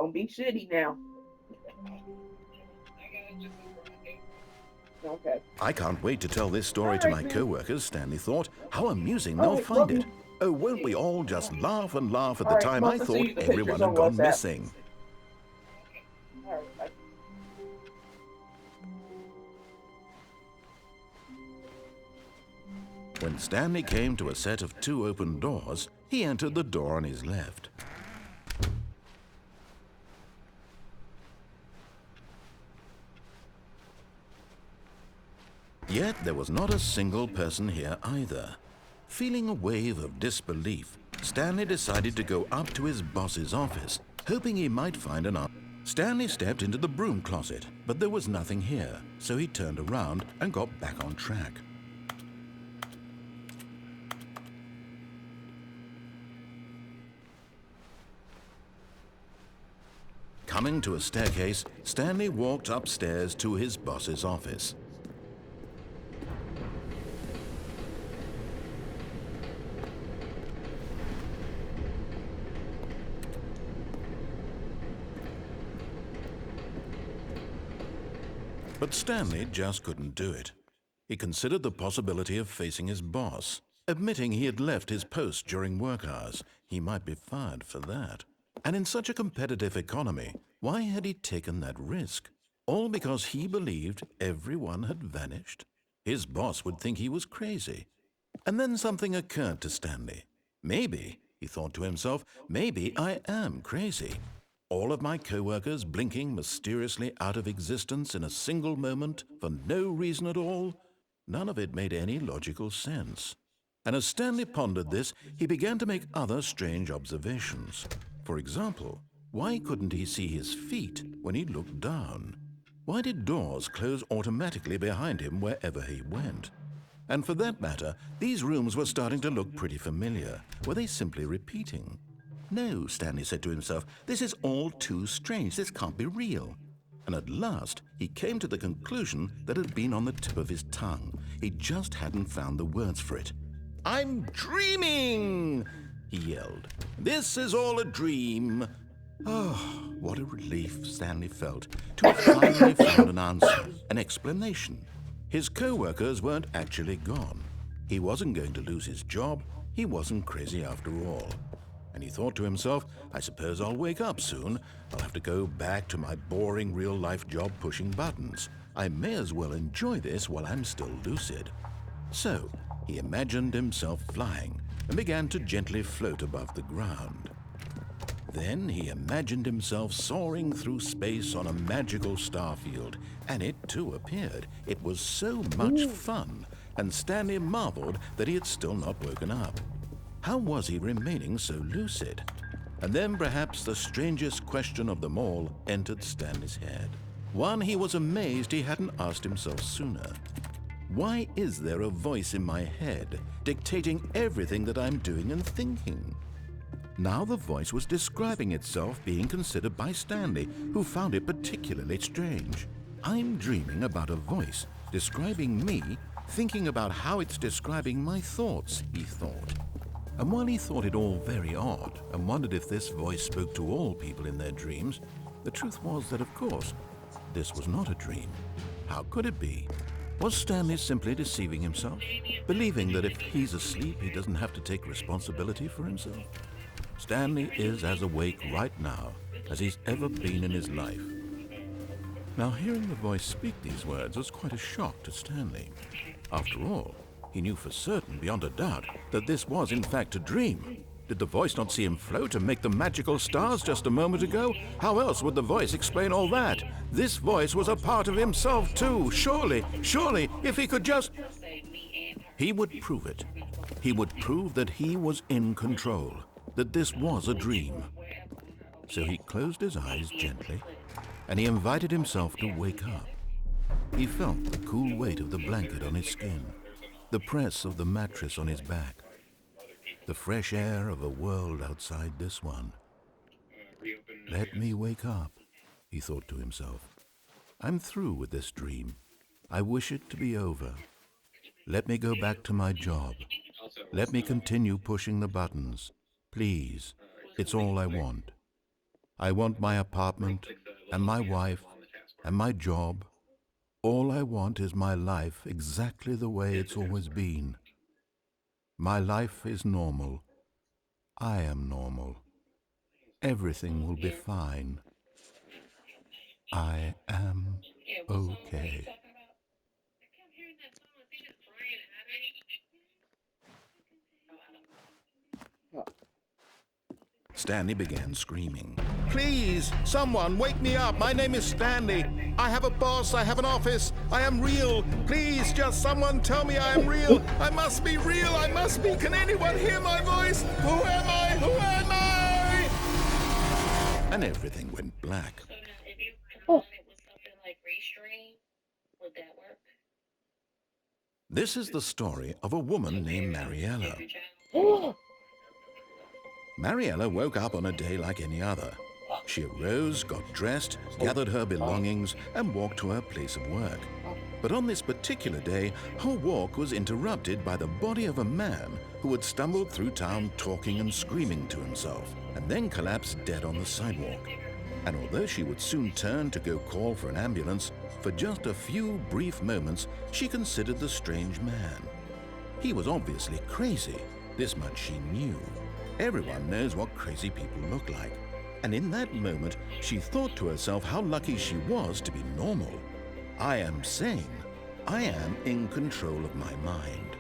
Don't be shitty now. Okay. I can't wait to tell this story All to right, my man. co-workers, Stanley thought. How amusing All they'll right, find love it. you. Oh, won't we all just laugh and laugh at All the right, time I must send thought you the pictures everyone on had gone WhatsApp. missing. All right, bye. When Stanley came to a set of 2 open doors, he entered the door on his left. Yet there was not a single person here either. Feeling a wave of disbelief, Stanley decided to go up to his boss's office, hoping he might find an answer. Stanley stepped into the broom closet, but there was nothing here, so he turned around and got back on track. Coming to a staircase, Stanley walked upstairs to his boss's office. But Stanley just couldn't do it. He considered the possibility of facing his boss. Admitting he had left his post during work hours, he might be fired for that. And in such a competitive economy, why had he taken that risk? All because he believed everyone had vanished? His boss would think he was crazy. And then something occurred to Stanley. Maybe, he thought to himself, maybe I am crazy. All of my co-workers blinking mysteriously out of existence in a single moment for no reason at all? None of it made any logical sense. And as Stanley pondered this, he began to make other strange observations. For example, why couldn't he see his feet when he looked down? Why did doors close automatically behind him wherever he went? And for that matter, these rooms were starting to look pretty familiar. Were they simply repeating? No, Stanley said to himself, this is all too strange. This can't be real. And at last, he came to the conclusion that had been on the tip of his tongue. He just hadn't found the words for it. I'm dreaming, he yelled. This is all a dream. Oh, what a relief Stanley felt to have finally found an answer, an explanation. His co-workers weren't actually gone. He wasn't going to lose his job. He wasn't crazy after all. And he thought to himself, I suppose I'll wake up soon. I'll have to go back to my boring real-life job pushing buttons. I may as well enjoy this while I'm still lucid. So, he imagined himself flying and began to gently float above the ground. Then he imagined himself soaring through space on a magical starfield, and it too appeared. It was so much fun, and Stanley marveled that he had still not woken up. How was he remaining so lucid? And then perhaps the strangest question of them all entered Stanley's head. One he was amazed he hadn't asked himself sooner. Why is there a voice in my head dictating everything that I'm doing and thinking? Now the voice was describing itself being considered by Stanley, who found it particularly strange. I'm dreaming about a voice describing me, thinking about how it's describing my thoughts, he thought. And while he thought it all very odd and wondered if this voice spoke to all people in their dreams, the truth was that, of course, this was not a dream. How could it be? Was Stanley simply deceiving himself, believing that if he's asleep, he doesn't have to take responsibility for himself? Stanley is as awake right now as he's ever been in his life. Now, hearing the voice speak these words was quite a shock to Stanley. After all, he knew for certain, beyond a doubt, that this was in fact a dream. Did the voice not see him float and make the magical stars just a moment ago? How else would the voice explain all that? This voice was a part of himself too. Surely, if he could just... He would prove it. He would prove that he was in control, that this was a dream. So he closed his eyes gently, and he invited himself to wake up. He felt the cool weight of the blanket on his skin, the press of the mattress on his back, the fresh air of a world outside this one. Let me wake up, he thought to himself. I'm through with this dream. I wish it to be over. Let me go back to my job. Let me continue pushing the buttons. Please, it's all I want. I want my apartment and my wife and my job. All I want is my life exactly the way it's always been. My life is normal. I am normal. Everything will be fine. I am okay. Stanley began screaming. Please, someone, wake me up. My name is Stanley. I have a boss. I have an office. I am real. Please, just someone tell me I am real. I must be real. I must be. Can anyone hear my voice? Who am I? Who am I? And everything went black. So now, if you found it was something like Restream, would that work? This is the story of a woman named Mariella. If your child- Mariella woke up on a day like any other. She arose, got dressed, gathered her belongings, and walked to her place of work. But on this particular day, her walk was interrupted by the body of a man who had stumbled through town talking and screaming to himself, and then collapsed dead on the sidewalk. And although she would soon turn to go call for an ambulance, for just a few brief moments, she considered the strange man. He was obviously crazy. This much she knew. Everyone knows what crazy people look like. And in that moment, she thought to herself how lucky she was to be normal. I am sane. I am in control of my mind.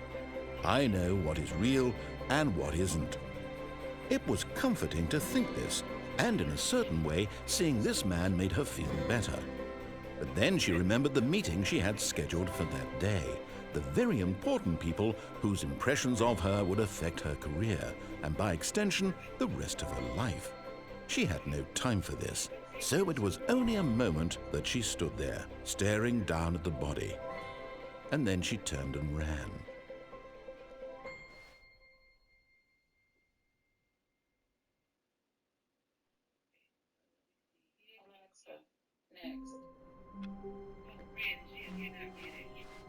I know what is real and what isn't. It was comforting to think this, and in a certain way, seeing this man made her feel better. But then she remembered the meeting she had scheduled for that day. The very important people whose impressions of her would affect her career, and by extension, the rest of her life. She had no time for this, so it was only a moment that she stood there, staring down at the body. And then she turned and ran. Alexa, next.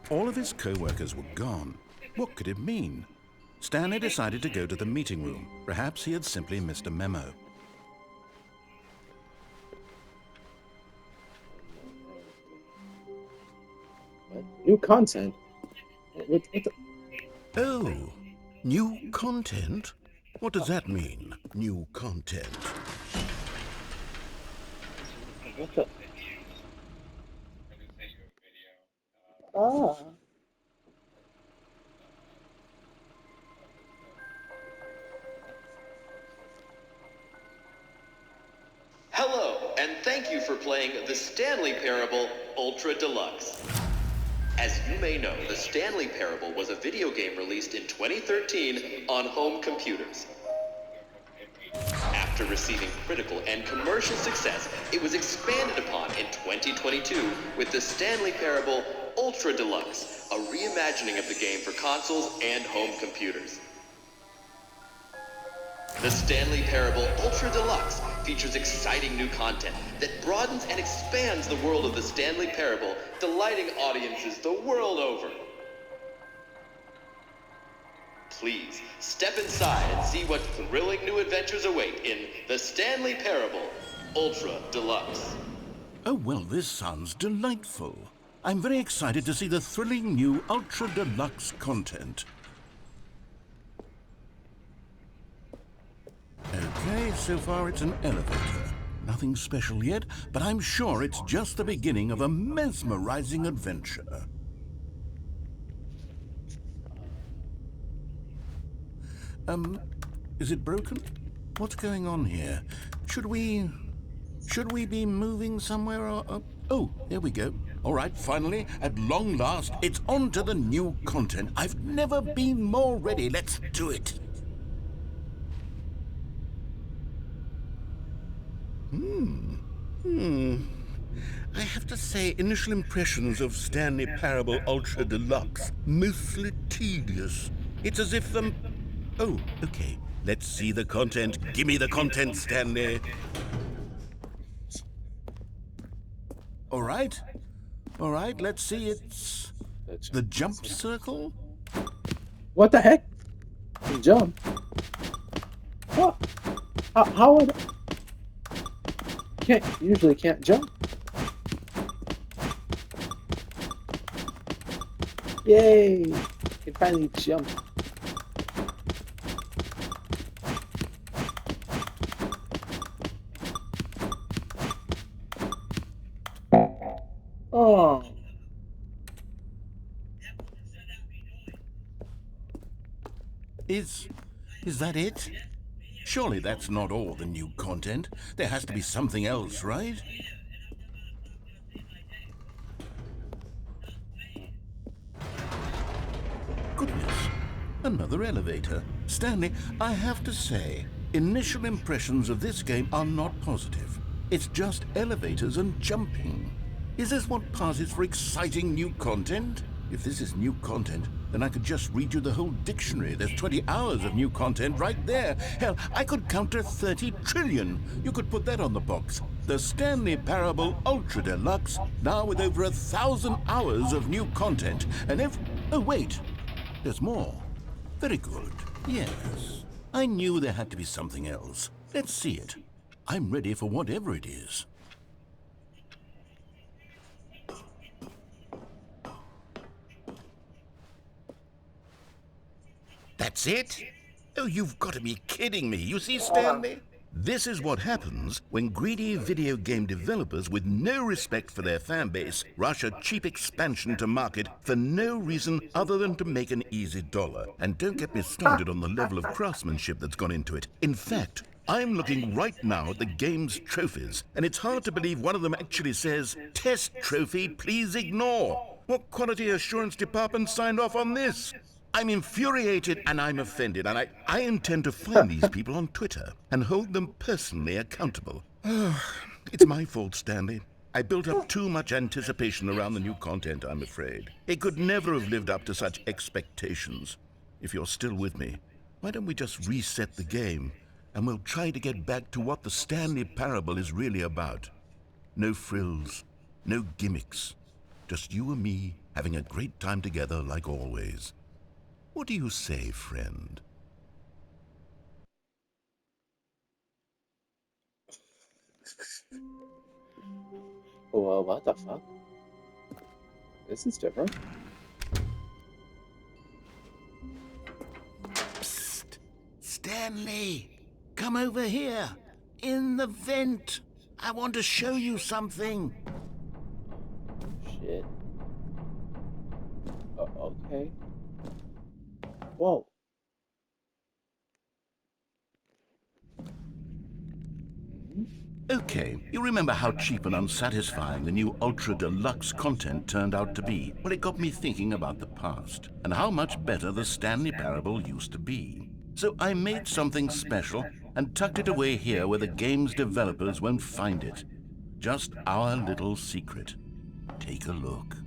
All of his co-workers were gone. What could it mean? Stanley decided to go to the meeting room. Perhaps he had simply missed a memo. What? New content? What the? Oh, new content? What does that mean, new content? What the? Ah. Hello, and thank you for playing the Stanley Parable Ultra Deluxe. As you may know, the Stanley Parable was a video game released in 2013 on home computers. After receiving critical and commercial success, it was expanded upon in 2022 with the Stanley Parable Ultra Deluxe, a reimagining of the game for consoles and home computers. The Stanley Parable Ultra Deluxe features exciting new content that broadens and expands the world of the Stanley Parable, delighting audiences the world over. Please, step inside and see what thrilling new adventures await in the Stanley Parable Ultra Deluxe. Oh, well, this sounds delightful. I'm very excited to see the thrilling new Ultra Deluxe content. Okay, so far it's an elevator. Nothing special yet, but I'm sure it's just the beginning of a mesmerizing adventure. Is it broken? What's going on here? Should we be moving somewhere or... Oh, there we go. All right, finally, at long last, it's on to the new content. I've never been more ready. Let's do it. I have to say, initial impressions of Stanley Parable Ultra Deluxe, mostly tedious. It's as if Oh, okay. Let's see the content. Give me the content, Stanley. All right, let's see. It's the jump circle. What the heck? You jump. What? How would... You usually can't jump. Yay! You can finally jump. Oh. Is that it? Surely that's not all the new content. There has to be something else, right? Goodness, another elevator. Stanley, I have to say, initial impressions of this game are not positive. It's just elevators and jumping. Is this what passes for exciting new content? If this is new content, then I could just read you the whole dictionary. There's 20 hours of new content right there. Hell, I could count to 30 trillion. You could put that on the box. The Stanley Parable Ultra Deluxe, now with over 1,000 hours of new content. And oh, wait. There's more. Very good. Yes. I knew there had to be something else. Let's see it. I'm ready for whatever it is. That's it? Oh, you've got to be kidding me. You see, Stanley? This is what happens when greedy video game developers with no respect for their fan base rush a cheap expansion to market for no reason other than to make an easy dollar. And don't get me started on the level of craftsmanship that's gone into it. In fact, I'm looking right now at the game's trophies, and it's hard to believe one of them actually says, "Test trophy, please ignore." What quality assurance department signed off on this? I'm infuriated and I'm offended, and I intend to find these people on Twitter and hold them personally accountable. It's my fault, Stanley. I built up too much anticipation around the new content, I'm afraid. It could never have lived up to such expectations. If you're still with me, why don't we just reset the game, and we'll try to get back to what the Stanley Parable is really about. No frills, no gimmicks. Just you and me having a great time together like always. What do you say, friend? Well, what the fuck? This is different. Psst! Stanley! Come over here! In the vent! I want to show you something! Shit. Okay. Whoa. Okay, you remember how cheap and unsatisfying the new Ultra Deluxe content turned out to be? Well, it got me thinking about the past, and how much better the Stanley Parable used to be. So I made something special and tucked it away here where the game's developers won't find it. Just our little secret. Take a look.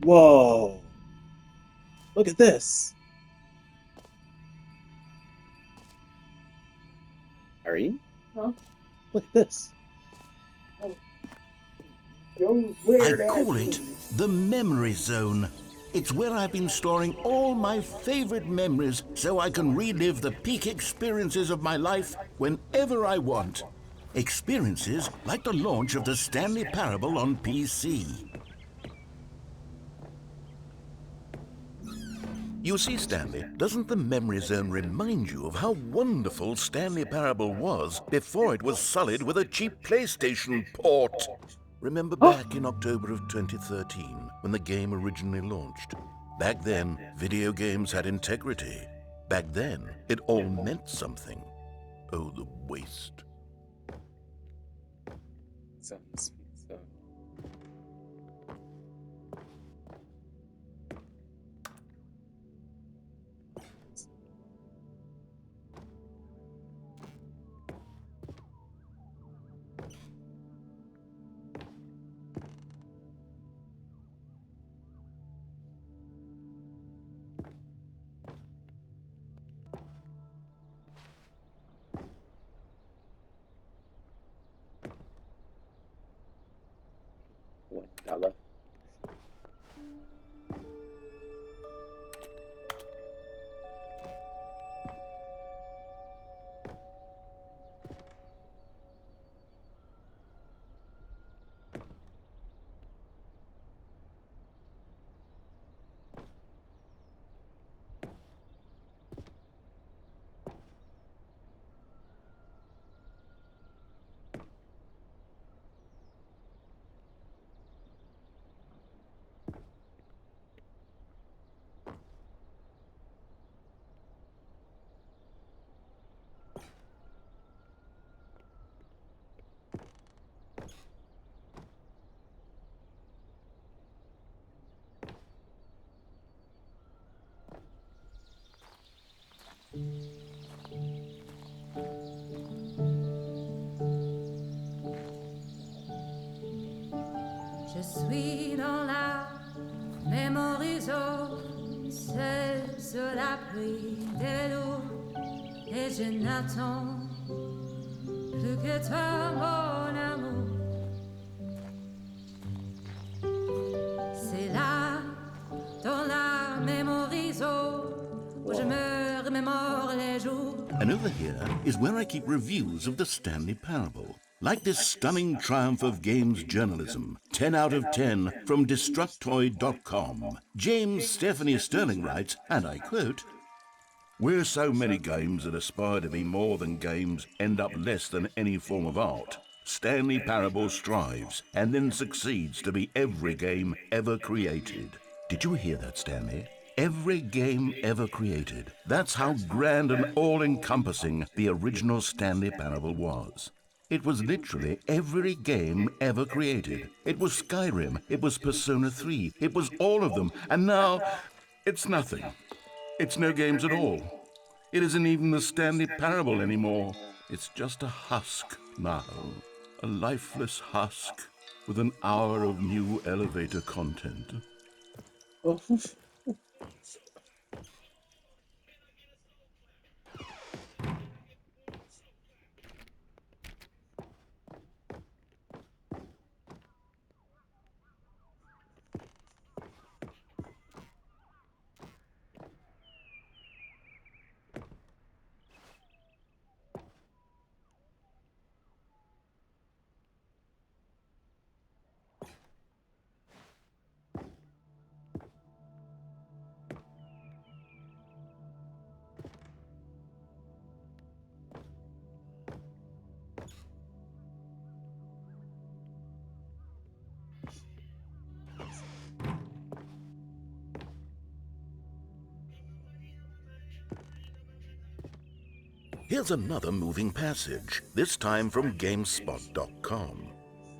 Whoa. Look at this. Harry? Huh? Look at this. Those I weird ass call it movies. the memory zone. It's where I've been storing all my favorite memories so I can relive the peak experiences of my life whenever I want. Experiences like the launch of the Stanley Parable on PC. You see, Stanley, doesn't the memory zone remind you of how wonderful Stanley Parable was before it was sullied with a cheap PlayStation port? Remember back in October of 2013, when the game originally launched? Back then, video games had integrity. Back then, it all meant something. Oh, the waste. So. $1. Je suis dans la mémoriso, seul sur la pluie de l'eau, et je n'attends plus que toi, mon amour. C'est là, dans la mémoriso, où je me remémore les jours. And over here is where I keep reviews of the Stanley Parable. Like this stunning triumph of games journalism, 10 out of 10 from Destructoid.com. James Stephanie Sterling writes, and I quote, "Where so many games that aspire to be more than games end up less than any form of art, Stanley Parable strives and then succeeds to be every game ever created." Did you hear that, Stanley? Every game ever created. That's how grand and all-encompassing the original Stanley Parable was. It was literally every game ever created. It was Skyrim, it was Persona 3, it was all of them, and now it's nothing. It's no games at all. It isn't even the Stanley Parable anymore. It's just a husk now, a lifeless husk with an hour of new elevator content. Oh, Here's another moving passage, this time from GameSpot.com.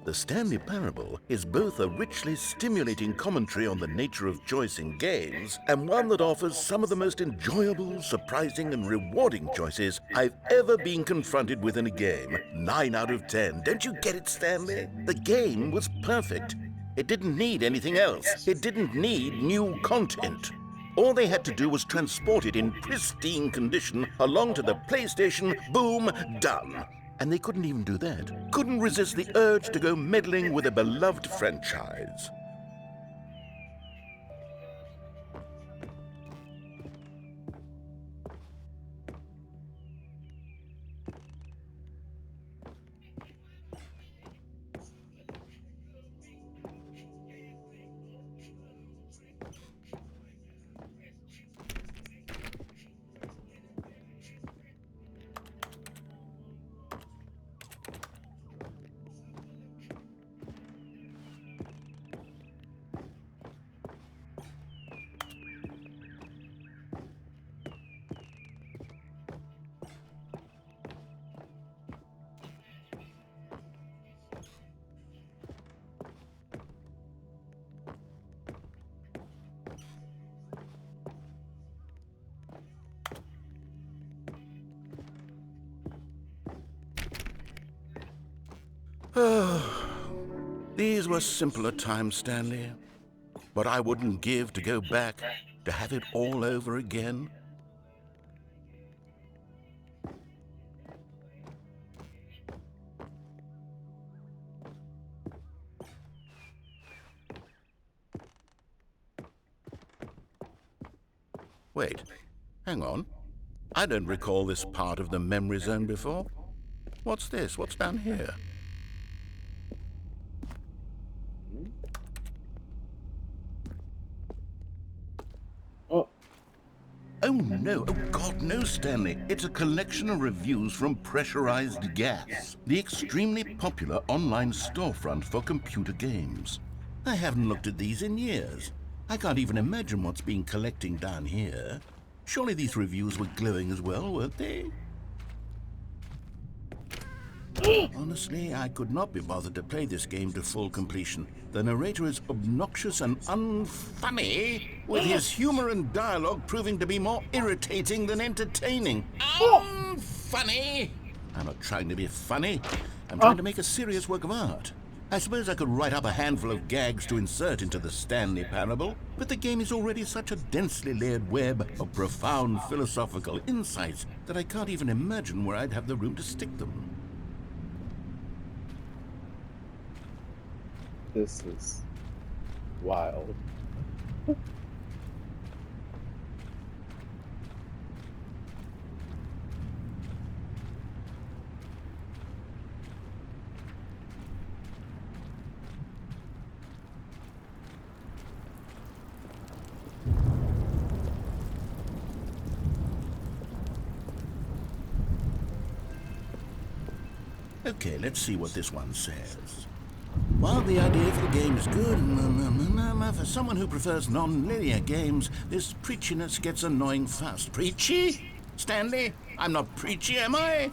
The Stanley Parable is both a richly stimulating commentary on the nature of choice in games and one that offers some of the most enjoyable, surprising, and rewarding choices I've ever been confronted with in a game. 9 out of 10. Don't you get it, Stanley? The game was perfect. It didn't need anything else. It didn't need new content. All they had to do was transport it in pristine condition along to the PlayStation, boom, done. And they couldn't even do that. Couldn't resist the urge to go meddling with a beloved franchise. These were simpler times, Stanley. But I wouldn't give to go back, to have it all over again. Wait, hang on. I don't recall this part of the memory zone before. What's this? What's down here? oh, Oh no, oh God, no, Stanley. It's a collection of reviews from Pressurized Gas, the extremely popular online storefront for computer games. I haven't looked at these in years. I can't even imagine what's been collecting down here. Surely these reviews were glowing as well, weren't they? Honestly, I could not be bothered to play this game to full completion. The narrator is obnoxious and unfunny, with his humor and dialogue proving to be more irritating than entertaining. Unfunny! I'm not trying to be funny. I'm trying to make a serious work of art. I suppose I could write up a handful of gags to insert into the Stanley Parable, but the game is already such a densely layered web of profound philosophical insights that I can't even imagine where I'd have the room to stick them. This is wild. Okay, let's see what this one says. While the idea for the game is good, for someone who prefers non-linear games, this preachiness gets annoying fast. Preachy? Stanley? I'm not preachy, am I?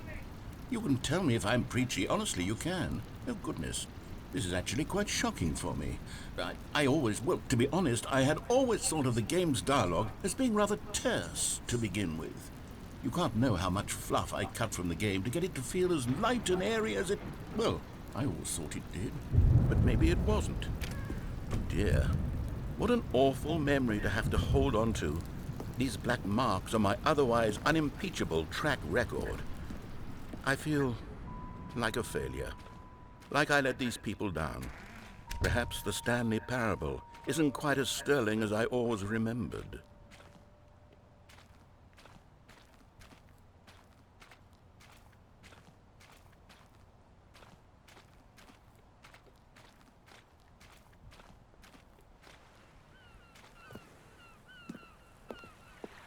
You can tell me if I'm preachy. Honestly, you can. Oh, goodness. This is actually quite shocking for me. Well, to be honest, I had always thought of the game's dialogue as being rather terse to begin with. You can't know how much fluff I cut from the game to get it to feel as light and airy as it... Well, I always thought it did, but maybe it wasn't. Oh dear, what an awful memory to have to hold on to. These black marks on my otherwise unimpeachable track record. I feel like a failure, like I let these people down. Perhaps the Stanley Parable isn't quite as sterling as I always remembered.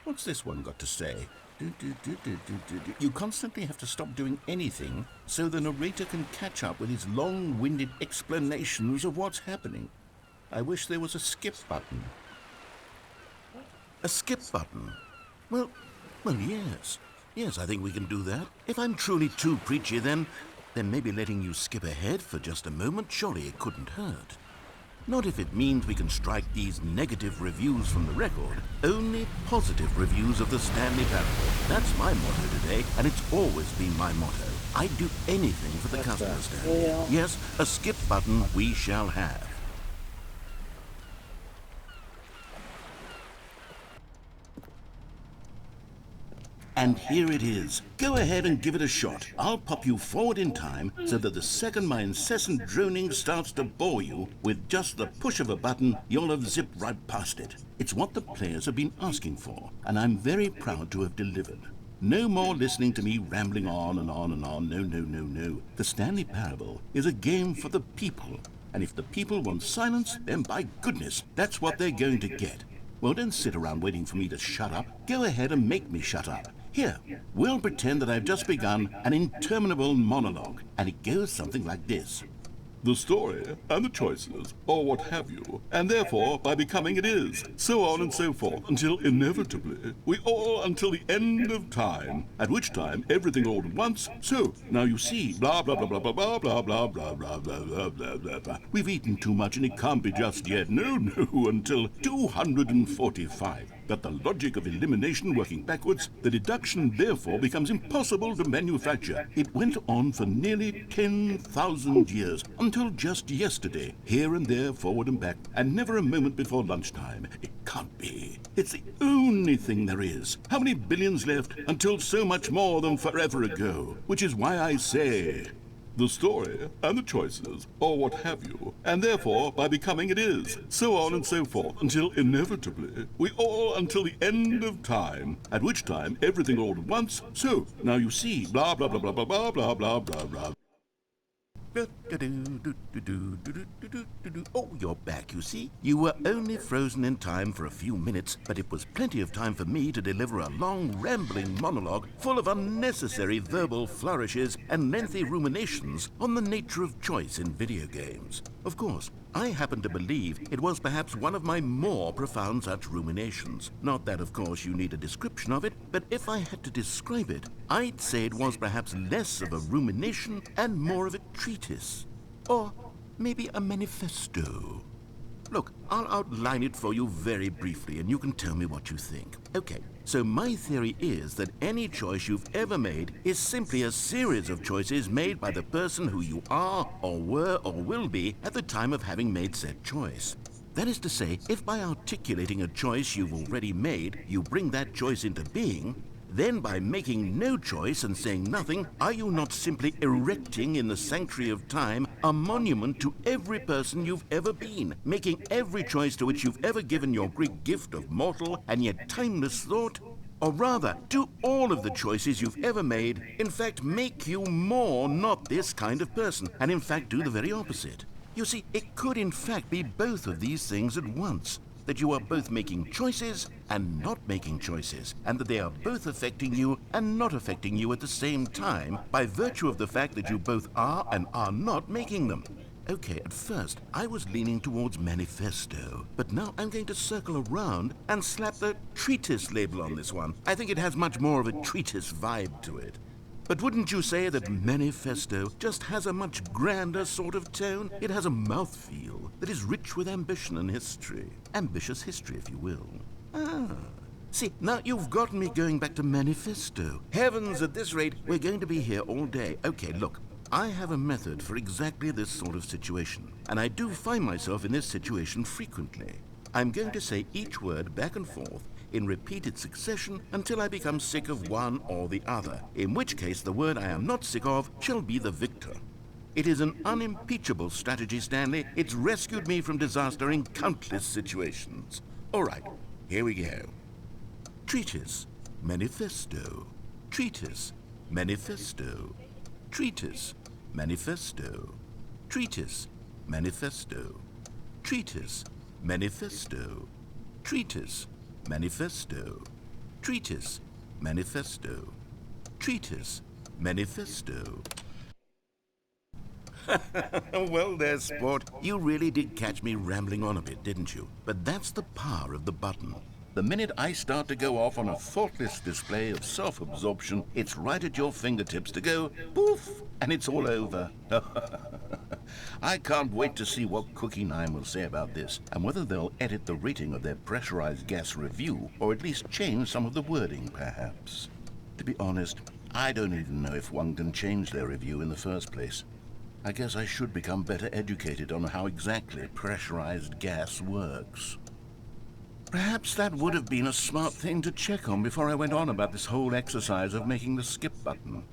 What's this one got to say? You constantly have to stop doing anything so the narrator can catch up with his long-winded explanations of what's happening. I wish there was a skip button. A skip button? Well, yes. Yes, I think we can do that. If I'm truly too preachy, then maybe letting you skip ahead for just a moment, surely it couldn't hurt. Not if it means we can strike these negative reviews from the record. Only positive reviews of the Stanley Parable. That's my motto today, and it's always been my motto. I'd do anything for the customer, Stanley. Yes, a skip button we shall have. And here it is. Go ahead and give it a shot. I'll pop you forward in time so that the second my incessant droning starts to bore you, with just the push of a button, you'll have zipped right past it. It's what the players have been asking for, and I'm very proud to have delivered. No more listening to me rambling on and on and on. No. The Stanley Parable is a game for the people, and if the people want silence, then by goodness, that's what they're going to get. Well, don't sit around waiting for me to shut up. Go ahead and make me shut up. Here, we'll pretend that I've just begun an interminable monologue, and it goes something like this. The story, and the choices, or what have you, and therefore, by becoming it is, so on and so forth, until inevitably, we all until the end of time, at which time everything all at once, so, now you see, blah blah blah blah blah blah blah blah blah blah blah blah blah blah. We've eaten too much and it can't be just yet, no, until 245. But the logic of elimination working backwards, the deduction therefore becomes impossible to manufacture. It went on for nearly 10,000 years, until just yesterday, here and there, forward and back, and never a moment before lunchtime. It can't be. It's the only thing there is. How many billions left until so much more than forever ago? Which is why I say... the story, and the choices, or what have you, and therefore, by becoming it is, so on and so forth, until inevitably, we all until the end of time, at which time everything all at once, so, now you see, blah blah blah blah blah blah blah blah blah blah. Oh, you're back, you see. You were only frozen in time for a few minutes, but it was plenty of time for me to deliver a long, rambling monologue full of unnecessary verbal flourishes and lengthy ruminations on the nature of choice in video games. Of course, I happen to believe it was perhaps one of my more profound such ruminations. Not that, of course, you need a description of it, but if I had to describe it, I'd say it was perhaps less of a rumination and more of a treatise. Or maybe a manifesto. Look, I'll outline it for you very briefly and you can tell me what you think. Okay, so my theory is that any choice you've ever made is simply a series of choices made by the person who you are or were or will be at the time of having made said choice. That is to say, if by articulating a choice you've already made, you bring that choice into being, then by making no choice and saying nothing, are you not simply erecting in the sanctuary of time a monument to every person you've ever been, making every choice to which you've ever given your great gift of mortal and yet timeless thought? Or rather, do all of the choices you've ever made, in fact, make you more not this kind of person, and in fact do the very opposite? You see, it could in fact be both of these things at once. That you are both making choices and not making choices, and that they are both affecting you and not affecting you at the same time by virtue of the fact that you both are and are not making them. Okay, at first, I was leaning towards manifesto, but now I'm going to circle around and slap the treatise label on this one. I think it has much more of a treatise vibe to it. But wouldn't you say that manifesto just has a much grander sort of tone? It has a mouthfeel that is rich with ambition and history. Ambitious history, if you will. See, now you've gotten me going back to manifesto. Heavens, at this rate, we're going to be here all day. Okay, look, I have a method for exactly this sort of situation, and I do find myself in this situation frequently. I'm going to say each word back and forth in repeated succession until I become sick of one or the other, in which case the word I am not sick of shall be the victor. It is an unimpeachable strategy, Stanley. It's rescued me from disaster in countless situations. All right, here we go. Treatise, manifesto. Treatise, manifesto. Treatise, manifesto. Treatise, manifesto. Treatise, manifesto. Treatise, manifesto. Treatise, manifesto. Treatise, manifesto. Well there, sport. You really did catch me rambling on a bit, didn't you? But that's the power of the button. The minute I start to go off on a thoughtless display of self-absorption, it's right at your fingertips to go poof, and it's all over. I can't wait to see what Cookie 9 will say about this, and whether they'll edit the rating of their pressurized gas review, or at least change some of the wording, perhaps. To be honest, I don't even know if one can change their review in the first place. I guess I should become better educated on how exactly pressurized gas works. Perhaps that would have been a smart thing to check on before I went on about this whole exercise of making the skip button.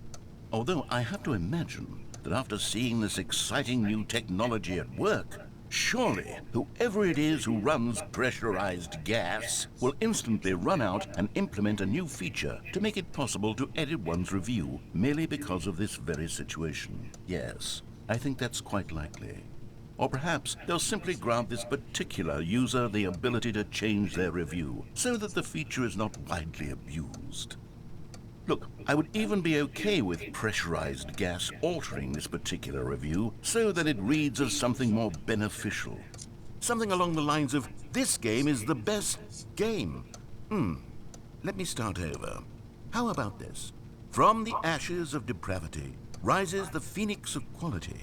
Although I have to imagine that after seeing this exciting new technology at work, surely whoever it is who runs pressurized gas will instantly run out and implement a new feature to make it possible to edit one's review merely because of this very situation. Yes, I think that's quite likely. Or perhaps they'll simply grant this particular user the ability to change their review so that the feature is not widely abused. Look, I would even be okay with pressurized gas altering this particular review so that it reads as something more beneficial. Something along the lines of, this game is the best game. Let me start over. How about this? From the ashes of depravity rises the phoenix of quality.